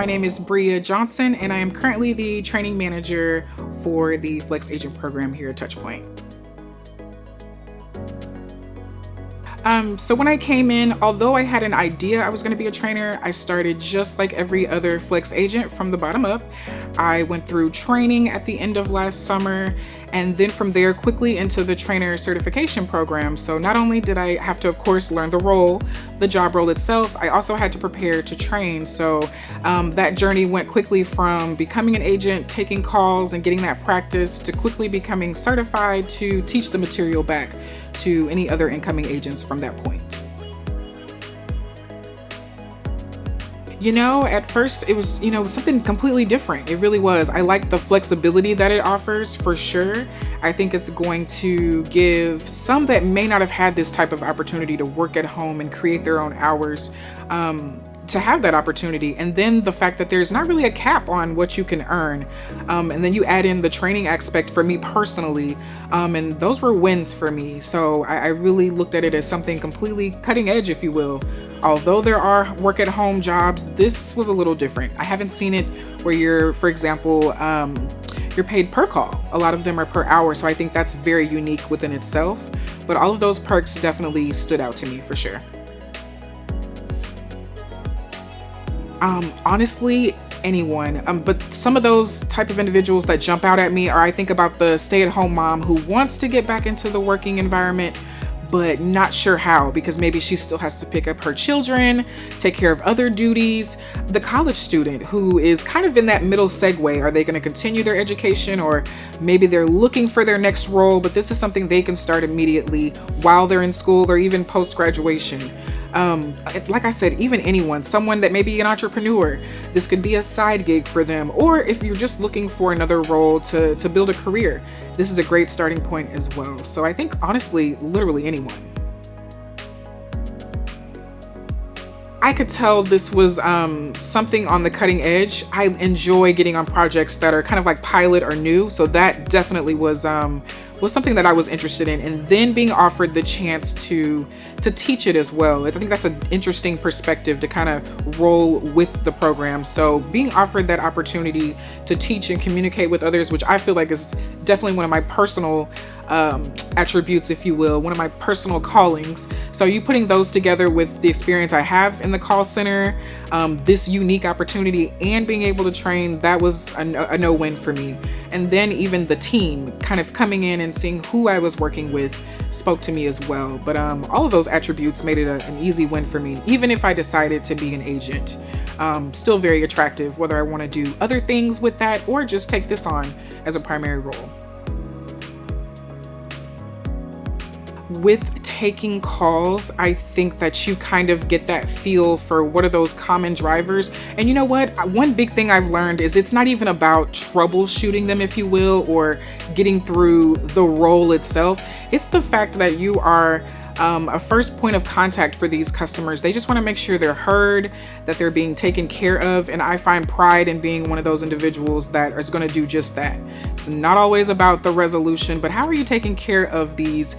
My name is Bria Johnson, and I am currently the training manager for the Flex Agent program here at Touchpoint. So when I came in, although I had an idea I was going to be a trainer, I started just like every other Flex agent from the bottom up. I went through training at the end of last summer, and then from there quickly into the trainer certification program. So not only did I have to, of course, learn the role, the job role itself, I also had to prepare to train. So that journey went quickly from becoming an agent, taking calls and getting that practice, to quickly becoming certified to teach the material back to any other incoming agents from that point. At first it was, something completely different. It really was. I like the flexibility that it offers for sure. I think it's going to give some that may not have had this type of opportunity to work at home and create their own hours, to have that opportunity. And then the fact that there's not really a cap on what you can earn. And then you add in the training aspect for me personally. And those were wins for me. So I really looked at it as something completely cutting edge, if you will. Although there are work at home jobs, this was a little different. I haven't seen it where you're, for example, you're paid per call. A lot of them are per hour. So I think that's very unique within itself. But all of those perks definitely stood out to me for sure. Honestly, anyone. But some of those type of individuals that jump out at me are, I think about the stay-at-home mom who wants to get back into the working environment, but not sure how, because maybe she still has to pick up her children, take care of other duties. The college student who is kind of in that middle segue. Are they going to continue their education, or maybe they're looking for their next role, but this is something they can start immediately while they're in school or even post-graduation. Like I said, even anyone, someone that may be an entrepreneur, this could be a side gig for them. Or if you're just looking for another role to build a career, this is a great starting point as well. So I think honestly, literally anyone. I could tell this was something on the cutting edge. I enjoy getting on projects that are kind of like pilot or new. So that definitely was something that I was interested in, and then being offered the chance to teach it as well. I think that's an interesting perspective to kind of roll with the program. So being offered that opportunity to teach and communicate with others, which I feel like is definitely one of my personal attributes, if you will, one of my personal callings. So you putting those together with the experience I have in the call center, this unique opportunity, and being able to train, that was a no-win for me. And then even the team kind of coming in and seeing who I was working with spoke to me as well. But all of those attributes made it an easy win for me, even if I decided to be an agent. Still very attractive, whether I want to do other things with that or just take this on as a primary role. With taking calls, I think that you kind of get that feel for what are those common drivers. And you know what? One big thing I've learned is it's not even about troubleshooting them, if you will, or getting through the role itself. It's the fact that you are a first point of contact for these customers. They just want to make sure they're heard, that they're being taken care of. And I find pride in being one of those individuals that is going to do just that. It's not always about the resolution, but how are you taking care of these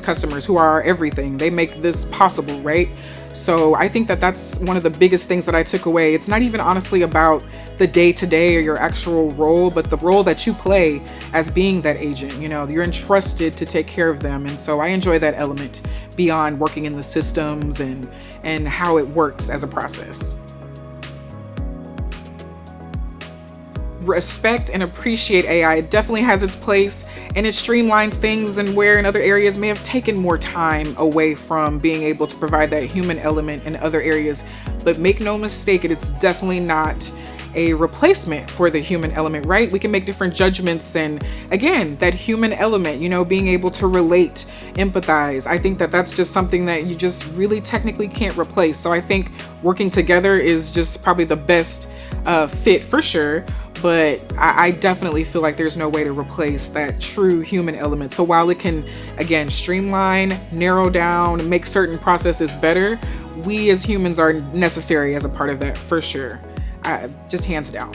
customers who are our everything? They make this possible, right? So I think that that's one of the biggest things that I took away. It's not even honestly about the day-to-day or your actual role, but the role that you play as being that agent. You're entrusted to take care of them. And so I enjoy that element beyond working in the systems and how it works as a process. Respect and appreciate AI. It definitely has its place, and it streamlines things than where in other areas may have taken more time away from being able to provide that human element in other areas. But make no mistake, it's definitely not a replacement for the human element, right? We can make different judgments, and again, that human element, being able to relate, empathize. I think that that's just something that you just really technically can't replace. So I think working together is just probably the best fit for sure. But I definitely feel like there's no way to replace that true human element. So while it can, again, streamline, narrow down, make certain processes better, we as humans are necessary as a part of that for sure. Just hands down.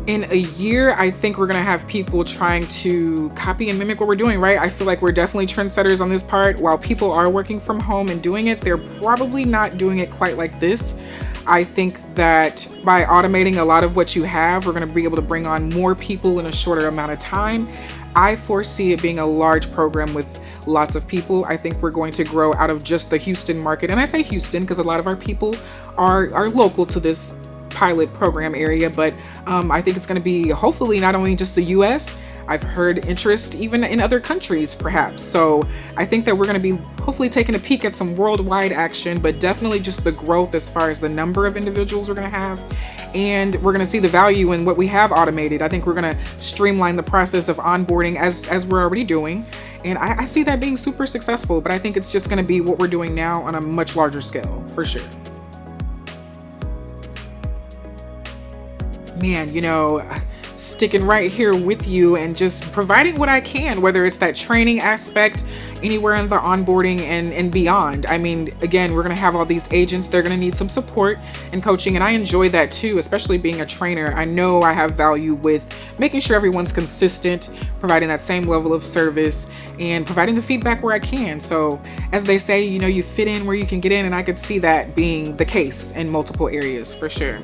In a year, I think we're gonna have people trying to copy and mimic what we're doing, right? I feel like we're definitely trendsetters on this part. While people are working from home and doing it, they're probably not doing it quite like this. I think that by automating a lot of what you have, we're gonna be able to bring on more people in a shorter amount of time. I foresee it being a large program with lots of people. I think we're going to grow out of just the Houston market. And I say Houston because a lot of our people are local to this pilot program area, but I think it's going to be hopefully not only just the US. I've heard interest even in other countries perhaps. So I think that we're going to be hopefully taking a peek at some worldwide action, but definitely just the growth as far as the number of individuals we're going to have. And we're going to see the value in what we have automated. I think we're going to streamline the process of onboarding as we're already doing. And I see that being super successful, but I think it's just going to be what we're doing now on a much larger scale for sure. Man, sticking right here with you and just providing what I can, whether it's that training aspect, anywhere in the onboarding and beyond. I mean, again, we're going to have all these agents. They're going to need some support and coaching. And I enjoy that too, especially being a trainer. I know I have value with making sure everyone's consistent, providing that same level of service and providing the feedback where I can. So as they say, you fit in where you can get in. And I could see that being the case in multiple areas for sure.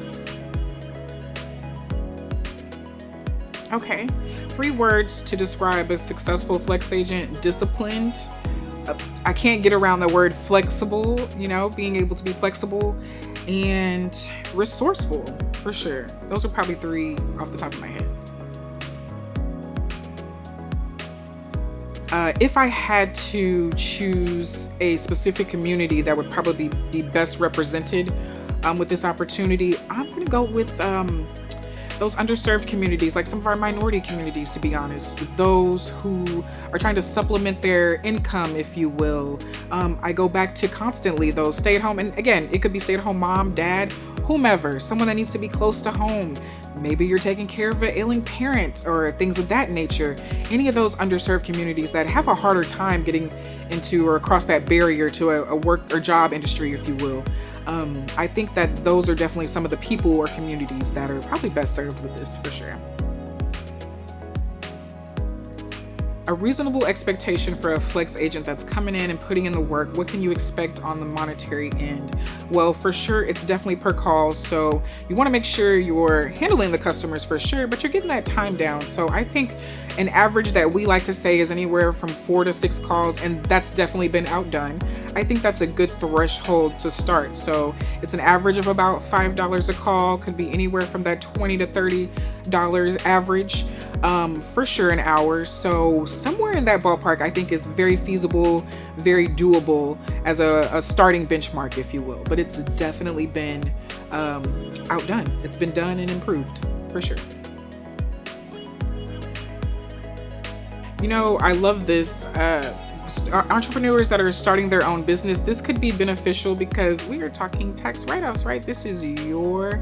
Okay, 3 words to describe a successful flex agent: disciplined. I can't get around the word flexible, being able to be flexible, and resourceful for sure. Those are probably 3 off the top of my head. If I had to choose a specific community that would probably be best represented with this opportunity, I'm going to go with those underserved communities, like some of our minority communities, to be honest, those who are trying to supplement their income, if you will. I go back to constantly those stay-at-home, and again, it could be stay-at-home mom, dad, whomever, someone that needs to be close to home. Maybe you're taking care of an ailing parent or things of that nature. Any of those underserved communities that have a harder time getting into or across that barrier to a work or job industry, if you will. I think that those are definitely some of the people or communities that are probably best served with this for sure. A reasonable expectation for a flex agent that's coming in and putting in the work. What can you expect on the monetary end? Well, for sure, it's definitely per call. So you want to make sure you're handling the customers for sure, but you're getting that time down. So I think an average that we like to say is anywhere from 4 to 6 calls, and that's definitely been outdone. I think that's a good threshold to start. So it's an average of about $5 a call, could be anywhere from that $20 to $30 average. For sure an hour. So somewhere in that ballpark, I think is very feasible, very doable as a starting benchmark, if you will. But it's definitely been outdone. It's been done and improved for sure. I love this. Entrepreneurs that are starting their own business, this could be beneficial because we are talking tax write-offs, right? This is your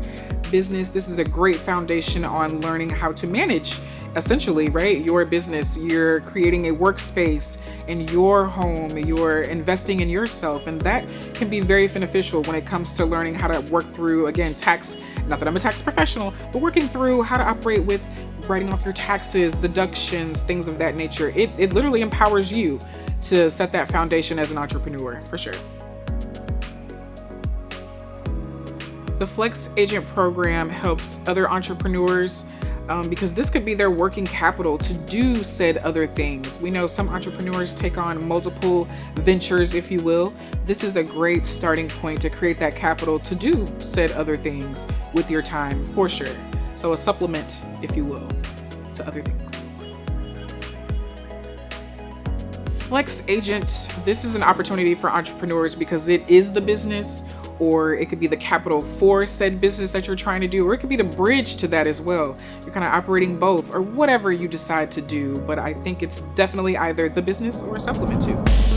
business. This is a great foundation on learning how to manage, essentially, right? Your business. You're creating a workspace in your home. You're investing in yourself, and that can be very beneficial when it comes to learning how to work through, again, tax. Not that I'm a tax professional, but working through how to operate with writing off your taxes, deductions, things of that nature. It literally empowers you to set that foundation as an entrepreneur, for sure. The Flex Agent program helps other entrepreneurs because this could be their working capital to do said other things. We know some entrepreneurs take on multiple ventures, if you will. This is a great starting point to create that capital to do said other things with your time, for sure. So a supplement, if you will, to other things. Flex Agent, this is an opportunity for entrepreneurs because it is the business, or it could be the capital for said business that you're trying to do, or it could be the bridge to that as well. You're kind of operating both, or whatever you decide to do, but I think it's definitely either the business or a supplement to.